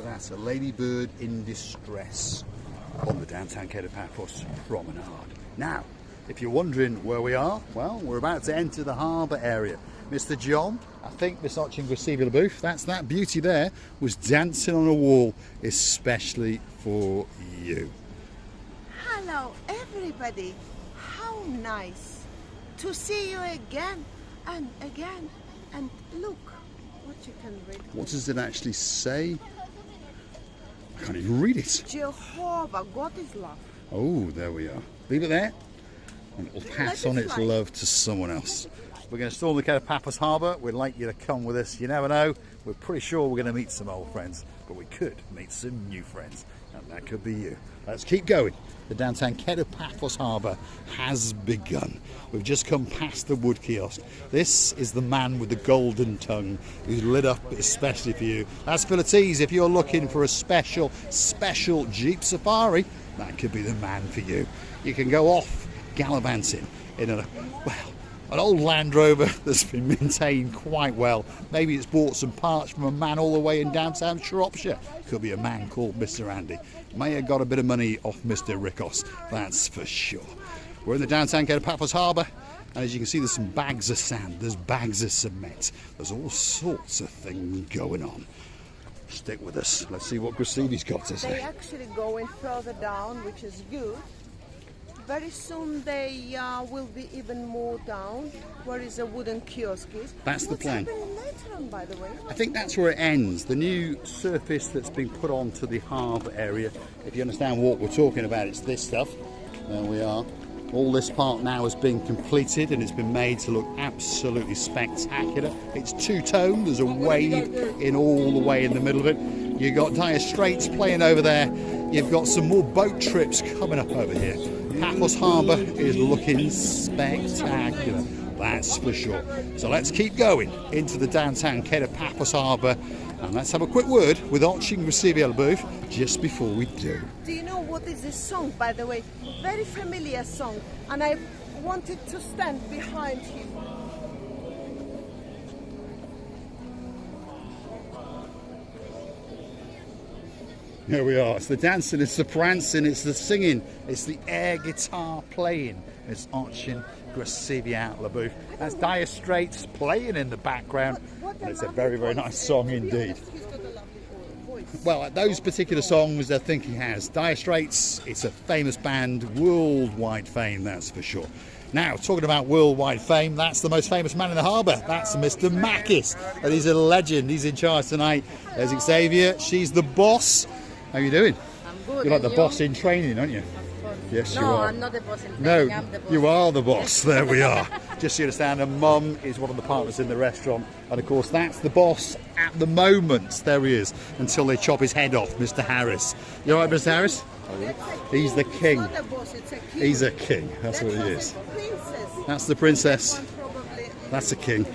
That's a ladybird in distress on the downtown Kato Paphos Promenade. Now, if you're wondering where we are, well, we're about to enter the harbour area. Mr. John, I think Miss Arching booth, that's that beauty there, was dancing on a wall especially for you. Hello everybody, how nice to see you again and again, and look what you can read. What does it actually say? I can't even read it. Jehovah, God is love. Oh, there we are. Leave it there and it will pass on its love to someone else. We're going to storm the Kato Paphos Harbour. We'd like you to come with us. You never know. We're pretty sure we're going to meet some old friends, but we could meet some new friends, and that could be you. Let's keep going. The downtown Kato Paphos Harbour has begun. We've just come past the wood kiosk. This is the man with the golden tongue who's lit up especially for you. That's Philippines. If you're looking for a special Jeep safari, that could be the man for you. You can go off gallivanting in an old Land Rover that's been maintained quite well. Maybe it's bought some parts from a man all the way in downtown Shropshire. Could be a man called Mr. Andy. May have got a bit of money off Mr. Rickos, that's for sure. We're in the downtown Kato Paphos Harbour, and as you can see, there's some bags of sand, there's bags of cement, there's all sorts of things going on. Stick with us. Let's see what Gracievi's got to say. They're actually going further down, which is good. Very soon they will be even more down, where is a wooden kiosk is. That's the plan. What's happening later on, by the way? I think that's where it ends. The new surface that's been put onto the harbour area, if you understand what we're talking about, it's this stuff. There we are. All this part now has been completed and it's been made to look absolutely spectacular. It's two-tone, there's a wave in all the way in the middle of it. You've got Dire Straits playing over there. You've got some more boat trips coming up over here. Paphos Harbour is looking spectacular, that's for sure. So let's keep going into the downtown Kato Paphos Harbour, and let's have a quick word with Arching booth just before we do. Do you know what is this song, by the way? Very familiar song, and I wanted to stand behind him. Here we are. It's the dancing, it's the prancing, it's the singing, it's the air guitar playing. It's Arching booth. That's Dire Straits playing in the background, and it's a very, very nice song indeed. Well, those particular songs I think he has. Dire Straits, it's a famous band, worldwide fame, that's for sure. Now, talking about worldwide fame, that's the most famous man in the harbour. That's Mr. Makis, and he's a legend. He's in charge tonight. There's Xavier. She's the boss. How are you doing? I'm good. You're like the boss in training, aren't you? Yes, you are. No, I'm not the boss in training. No, I'm the boss. you are the boss. There we are. Just so you understand, and Mum is one of the partners in the restaurant, and of course that's the boss at the moment. There he is, until they chop his head off, Mr. Harris. You all right, Mr. Harris? He's the king. It's not a boss, it's a king. He's a king. That's what he is. Princess. That's the princess. That's a king.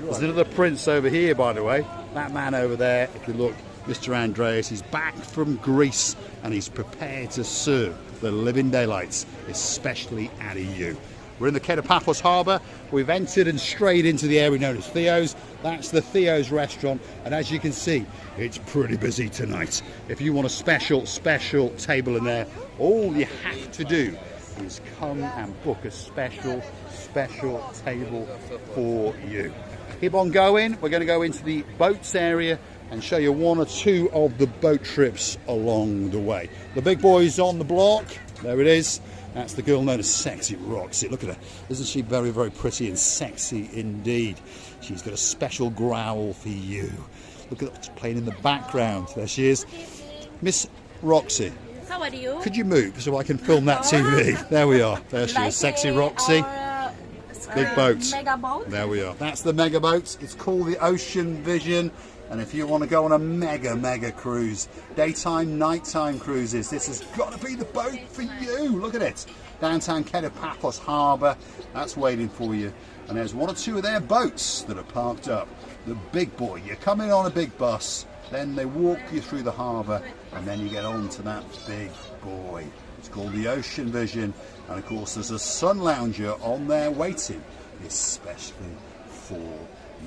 There's another prince over here, by the way. That man over there, if you look, Mr. Andreas, he's back from Greece and he's prepared to serve the living daylights, especially out of you. We're in the Kato Paphos Harbour. We've entered and strayed into the area known as Theo's. That's the Theo's restaurant, and as you can see, it's pretty busy tonight. If you want a special table in there, all you have to do is come and book a special table for you. Keep on going. We're going to go into the boats area and show you one or two of the boat trips along the way. The big boy's on the block. There it is. That's the girl known as Sexy Roxy. Look at her. Isn't she very, very pretty and sexy indeed? She's got a special growl for you. Look at what's playing in the background. There she is. Miss Roxy. How are you? Could you move so I can film that TV? There we are. There she is. Sexy Roxy. Big boat. Mega boat. There we are. That's the mega boat. It's called the Ocean Vision. And if you want to go on a mega cruise, daytime, nighttime cruises, this has got to be the boat for you. Look at it. Downtown Kato Paphos Harbour. That's waiting for you. And there's one or two of their boats that are parked up. The big boy. You're coming on a big bus, then they walk you through the harbour, and then you get on to that big boy. It's called the Ocean Vision. And of course, there's a sun lounger on there waiting, especially for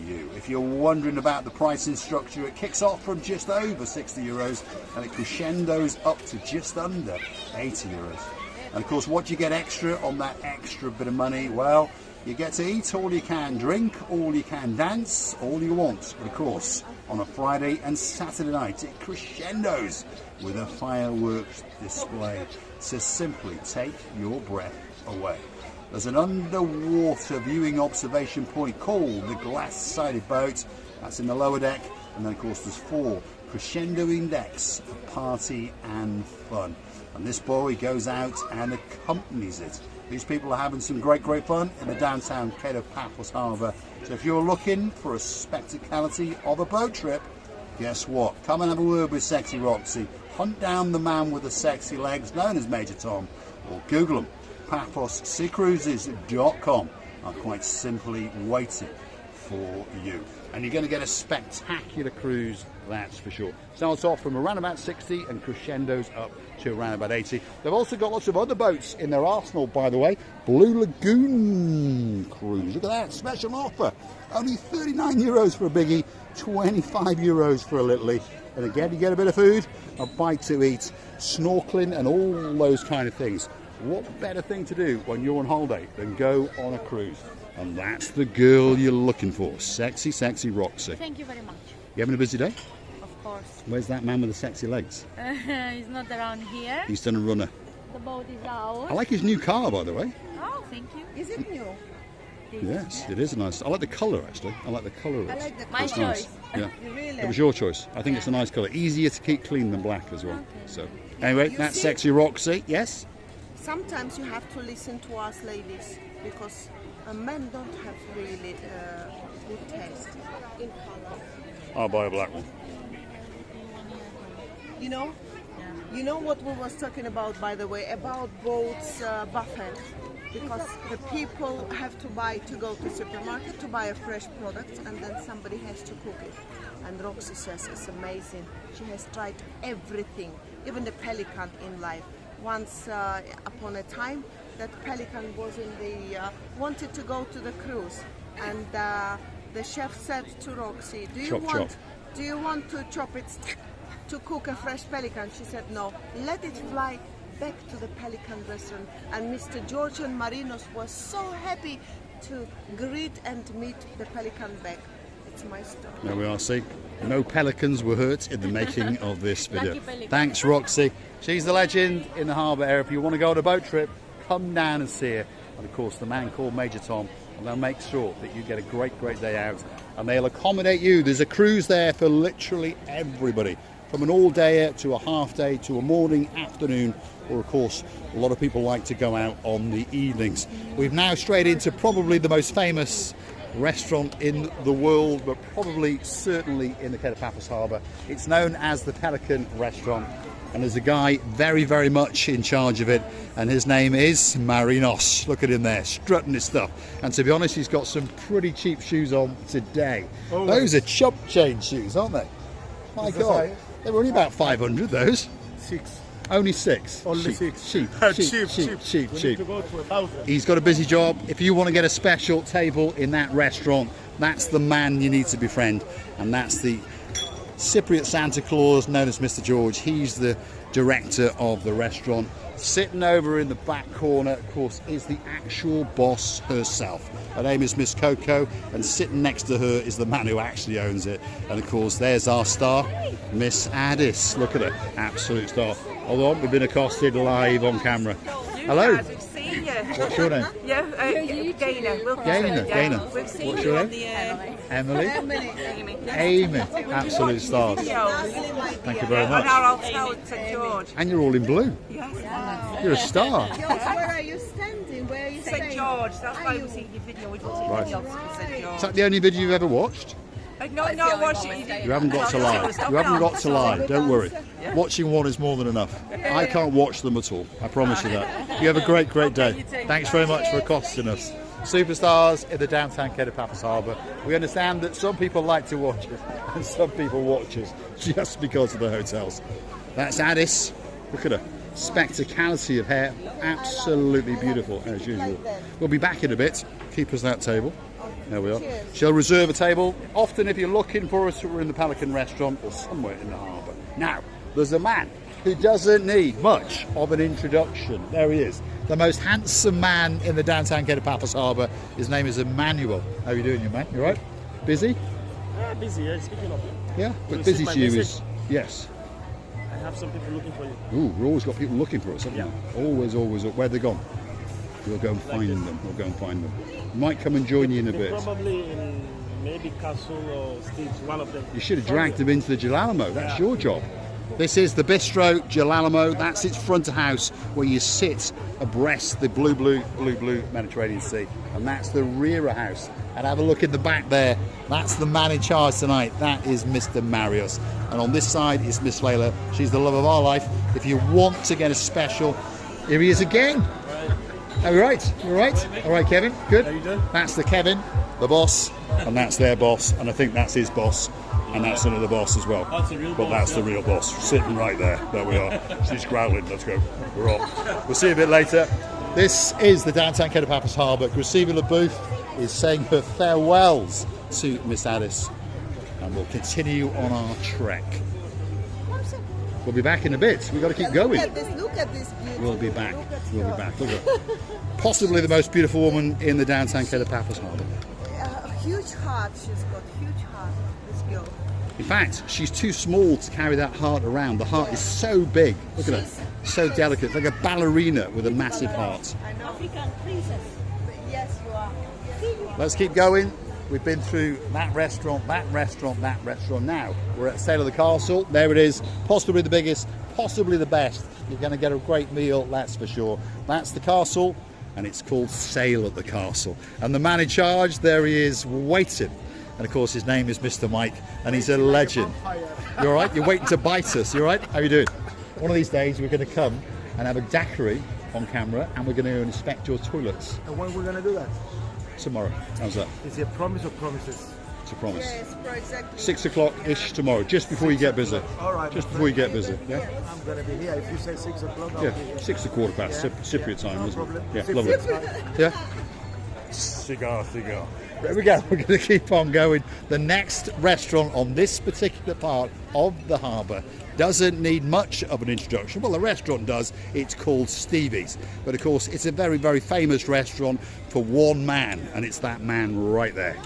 you. If you're wondering about the pricing structure, it kicks off from just over 60 euros and it crescendos up to just under 80 euros. And of course, what do you get extra on that extra bit of money? Well, you get to eat all you can, drink all you can, dance all you want. But of course, on a Friday and Saturday night, it crescendos with a fireworks display to simply take your breath away. There's an underwater viewing observation point called the glass-sided boat. That's in the lower deck. And then of course there's 4 crescendoing decks for party and fun. And this boy goes out and accompanies it. These people are having some great fun in the downtown Kato Paphos Harbour. So if you're looking for a spectacality of a boat trip, guess what? Come and have a word with Sexy Roxy. Hunt down the man with the sexy legs known as Major Tom, or Google him. PaphosSeaCruises.com are quite simply waiting for you. And you're going to get a spectacular cruise, that's for sure. Starts off from around about 60 and crescendos up to around about 80. They've also got lots of other boats in their arsenal, by the way. Blue Lagoon cruise. Look at that, special offer. Only 39 euros for a biggie, 25 euros for a littlie. And again, you get a bit of food, a bite to eat, snorkeling and all those kind of things. What better thing to do when you're on holiday than go on a cruise? And that's the girl you're looking for, Sexy Roxy. Thank you very much. You having a busy day? Of course. Where's that man with the sexy legs? He's not around here. He's done a runner. The boat is out. I like his new car, by the way. Oh, thank you. Is it new? Yes, it is a nice. I like the colour actually. I like the colour of it. I like the My It's choice. nice. Yeah. Really? It was your choice. I think it's a nice colour. Easier to keep clean than black as well. Okay. So anyway, You that's see? Sexy Roxy. Yes. Sometimes you have to listen to us ladies because men don't have really good taste in color. I'll buy a black one. You know? You know what we was talking about, by the way, about boats buffet, because the people have to buy to go to supermarket to buy a fresh product, and then somebody has to cook it. And Roxy says it's amazing. She has tried everything, even the Pelican in life. Once upon a time, that Pelican was in the wanted to go to the cruise, and the chef said to Roxy, "Do you want to chop it?" To cook a fresh pelican. She said no, let it fly back to the Pelican restaurant. And Mr. George and Marinos was so happy to greet and meet the Pelican back. It's my story. There we are, see. No pelicans were hurt in the making of this video. Lucky pelican. Thanks, Roxy. She's the legend in the harbour area. If you want to go on a boat trip, come down and see her. And of course, the man called Major Tom, and they'll make sure that you get a great day out. And they'll accommodate you. There's a cruise there for literally everybody. From an all-dayer to a half-day to a morning, afternoon, or of course, a lot of people like to go out on the evenings. We've now strayed into probably the most famous restaurant in the world, but probably certainly in the Kato Paphos Harbour. It's known as the Pelican restaurant, and there's a guy very much in charge of it, and his name is Marinos. Look at him there, strutting his stuff. And to be honest, he's got some pretty cheap shoes on today. Those are chump change shoes, aren't they? My God. They were only about 500, those. 6. Only 6. Only Cheap, 6. Cheap. We need Cheap. to go to 1,000. He's got a busy job. If you want to get a special table in that restaurant, that's the man you need to befriend. And that's the Cypriot Santa Claus, known as Mr. George. He's the director of the restaurant. Sitting over in the back corner, of course, is the actual boss herself. Her name is Miss Coco, and sitting next to her is the man who actually owns it. And of course, there's our star, Miss Addis. Look at her, absolute star. Hold on, we've been accosted live on camera. Hello. Guys, we've seen you. What's your name? Yeah, Gaynor. Gaynor. We've seen What's you your on name? the Emily. Amy. Amy, absolute stars. Thank you very On much. our hotel at St George. And you're all in blue. Yes. You're a star. George, where are you standing? Where are you St staying? George. That's why we've seen your video. We don't see Right. anything else from St Is George. that the only video you've ever watched? No, watch it. You haven't got to lie. You haven't got to lie. Don't worry. Watching one is more than enough. I can't watch them at all. I promise you that. You have a great day. Thanks very much for accosting us. Superstars in the downtown Kato Paphos Harbour. We understand that some people like to watch us and some people watch us just because of the hotels. That's Addis. Look at her. Spectacality of hair. Absolutely beautiful as usual. We'll be back in a bit. Keep us that table. There we are. Cheers. She'll reserve a table. Often if you're looking for us, we're in the Pelican restaurant or somewhere in the harbour. Now, there's a man who doesn't need much of an introduction. There he is. The most handsome man in the downtown Kato Paphos Harbour. His name is Emmanuel. How are you doing, you man? You all right? Busy? Busy, yeah, speaking of. Yeah, but You busy see my to you message? is... Yes. I have some people looking for you. Ooh, we've always got people looking for us, haven't Yeah. we? Always. Where they gone? We'll go and find them. We'll go and find them. Might come and join you in a bit. Probably in maybe Castle or Steve's, one of them. You should have dragged them into the Jalamo. That's your job. This is the Bistro Jalamo. That's its front of house where you sit abreast the blue Mediterranean Sea. And that's the rear of house. And have a look in the back there. That's the man in charge tonight. That is Mr. Marius. And on this side is Miss Layla. She's the love of our life. If you want to get a special, here he is again. All right, you all right? All right, Kevin, good. How you doing? That's the Kevin, the boss, and that's their boss, and I think that's his boss, and that's another boss as well. That's the real but boss, that's yeah. the real boss, sitting right there. There we are. She's growling. Let's go. We're off. We'll see you a bit later. This is the downtown Kato Paphos Harbour. Graceva LaBouffe is saying her farewells to Miss Alice, and we'll continue on our trek. We'll be back in a bit. We've got to keep going. Look at this beauty. We'll be back. We'll be back. Look at her. Possibly the most beautiful woman in the downtown Kato Paphos Harbour. A huge heart. She's got huge heart. This girl. In fact, she's too small to carry that heart around. The heart is so big. Look at her. So delicate. Like a ballerina with a massive heart. I know. African princess. Yes, you are. Let's keep going. We've been through that restaurant, that restaurant, that restaurant. Now we're at Sail of the Castle. There it is. Possibly the biggest, possibly the best. You're going to get a great meal, that's for sure. That's the castle, and it's called Sail at the Castle. And the man in charge, there he is, waiting. And of course, his name is Mr. Mike, and he's a legend. You all right? You're waiting to bite us. You all right? How you doing? One of these days, we're going to come and have a daiquiri on camera, and we're going to inspect your toilets And when we're going to do that? tomorrow. How's that? Is it a promise or promises? It's a promise. Yes, for exactly. 6 o'clock-ish tomorrow, just before you get busy. All right. Just before you get busy, yeah? I'm going to be here. If you say 6 o'clock, I'll Yeah, be here. 6 1/4 past, Cypriot time, No isn't it? problem. Yeah, Cypriot lovely. time. Yeah? Cigar. There we go, we're going to keep on going. The next restaurant on this particular part of the harbour doesn't need much of an introduction. Well, the restaurant does. It's called Stevie's. But of course, it's a very, very famous restaurant for one man, and it's that man right there.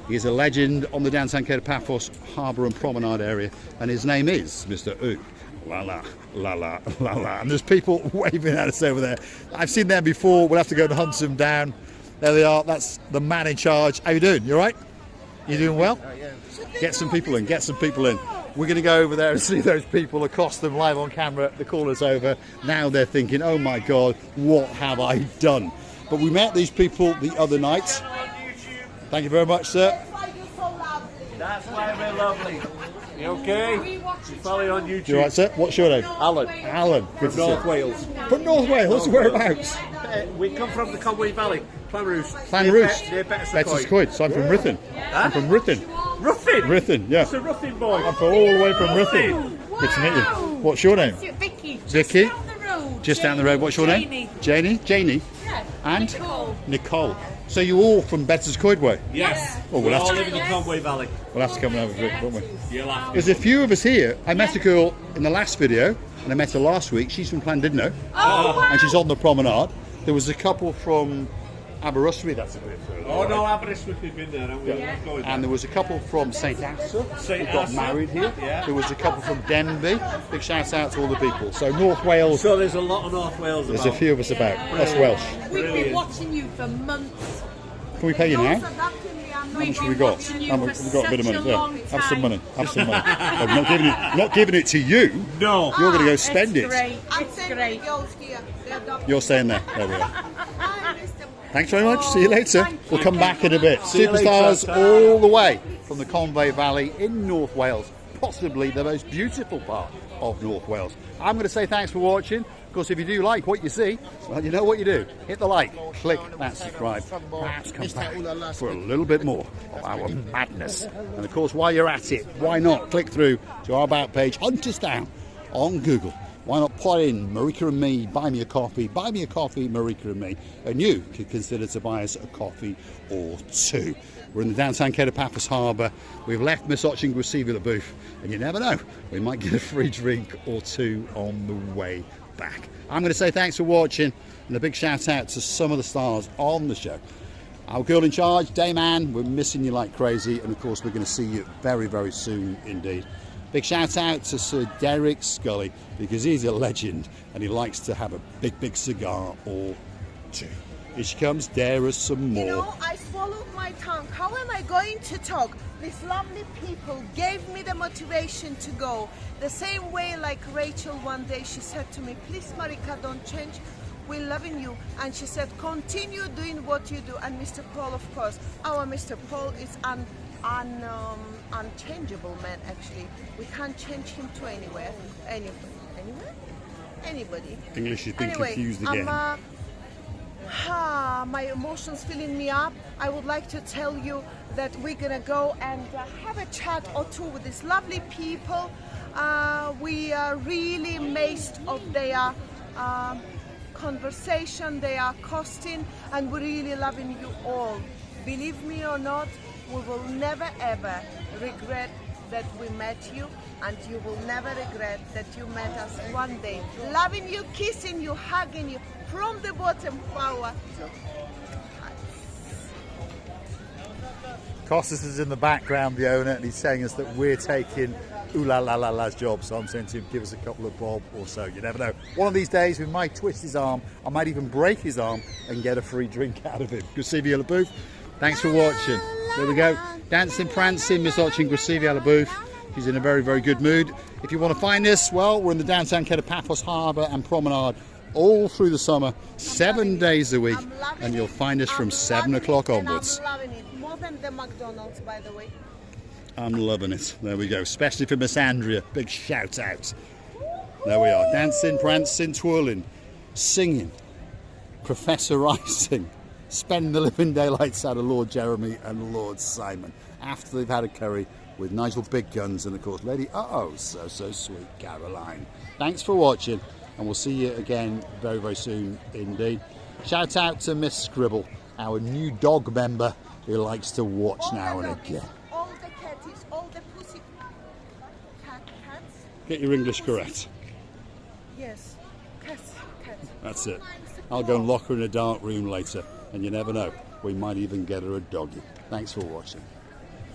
He's a legend on the downtown Kato Paphos Harbour and Promenade area, and his name is Mr. Ooh. La la, la la, la la. And there's people waving at us over there. I've seen them before. We'll have to go and hunt them down. There they are. That's the man in charge. How you doing? You all right? You doing well? Get some people in. Get some people in. We're going to go over there and see those people, accost them live on camera. The call is over. Now they're thinking, oh my God, what have I done? But we met these people the other night. Thank you very much, sir. That's why we're lovely. You okay? You follow on YouTube. You all right, sir? What's your name? Alan. Alan. Good to see North you. Wales. From North Wales? Whereabouts? We come from the Conway Valley. Clanroost. Clanroost. Near Betts Betts Coyd. So I'm from Ruthin. I'm from Ruthin. Ruffin. Ruthin, yeah. It's a Ruffin boy. I'm from all the way from Ruthin. Good to meet you. What's your name? Vicky. Vicky? Down the road. Just down the road. What's your name? Janie. Janie? Yeah. And? Nicole. Nicole. So you're all from Betts Coyd way? Yes. Oh, We all live in the Conway Valley. We'll have to come and have a drink, won't we? You'll have to. There's a few of us here. I met a girl in the last video, and I met her last week. She's from Llandudno, and she's on the promenade. There was a couple from Aberystwyth, that's a bit further. Oh right? no, Aberystwyth, we've been there, haven't we? Yeah. Going And there was a couple from St Asser St. who got Asser. married here. Yeah. There was a couple from Denby. Big shout out to all the people. So North Wales, So there's a lot of North Wales there's about. a few of us about. That's Welsh. We've Brilliant. been watching you for months. Can we pay you now? How We've much have been we got? watching you How much for have we got? A bit of such money. a Yeah. long Have some time. money. Have some money. I'm not giving it to you. No. You're going to go spend It's it. great. I'm It's saying great. girls here. They're adopted. You're staying there. There we are. Hi, Mr. Thanks very much. See you later. Thank We'll you. come back in a bit. See you later. Superstars all the way from the Conway Valley in North Wales, possibly the most beautiful part of North Wales. I'm going to say thanks for watching. Of course, if you do like what you see, well, you know what you do. Hit the like, click that subscribe. Perhaps come back for a little bit more of our madness. And of course, while you're at it, why not click through to our About page, hunt us down on Google. why not put in Marika and me, buy me a coffee, Marika and me, and you could consider to buy us a coffee or two. We're in the downtown Kato, Paphos Harbour. We've left Miss Oching Grisivila booth, and you never know, we might get a free drink or two on the way back. I'm going to say thanks for watching, and a big shout out to some of the stars on the show. Our girl in charge, Dayman, we're missing you like crazy, and of course we're going to see you very, very soon indeed. Big shout out to Sir Derek Scully, because he's a legend and he likes to have a big, big cigar or two. Here she comes, dare us some more. You know, I swallowed my tongue. How am I going to talk? These lovely people gave me the motivation to go. The same way like Rachel one day, she said to me, please Marika, don't change. We're loving you. And she said, continue doing what you do. And Mr. Paul, of course, our Mr. Paul is unchangeable man, actually. We can't change him to anywhere. Anybody. English has been confused again. My emotions filling me up. I would like to tell you that we're gonna go and have a chat or two with these lovely people. We are really amazed of their conversation, their costing, and we're really loving you all. Believe me or not, we will never ever regret that we met you, and you will never regret that you met us one day. Loving you, kissing you, hugging you from the bottom of our hearts. Costas is in the background, the owner, and he's telling us that we're taking ooh la la la la's job. So I'm saying to him, give us a couple of bob or so. You never know. One of these days we might twist his arm. I might even break his arm and get a free drink out of him. Grisivila booth. Thanks for watching. There we go. Dancing, prancing, Miss Oching Grisivila booth. She's in a very, very good mood. If you want to find us, well, we're in the downtown Kato, Paphos Harbour and Promenade all through the summer, 7 days a week, and you'll find us from 7 o'clock onwards. I'm loving it. More than the McDonald's, by the way. I'm loving it. There we go. Especially for Miss Andrea. Big shout out. There we are. Dancing, prancing, twirling, singing, professorising, spending the living daylights out of Lord Jeremy and Lord Simon after they've had a curry with Nigel Big Guns and, of course, Lady so sweet Caroline. Thanks for watching, and we'll see you again very, very soon indeed. Shout out to Miss Scribble, our new dog member who likes to watch now and again. All the catties, all the pussy cats. Get your English correct. Yes, cats. That's it. I'll go and lock her in a dark room later, and you never know, we might even get her a doggy. Thanks for watching.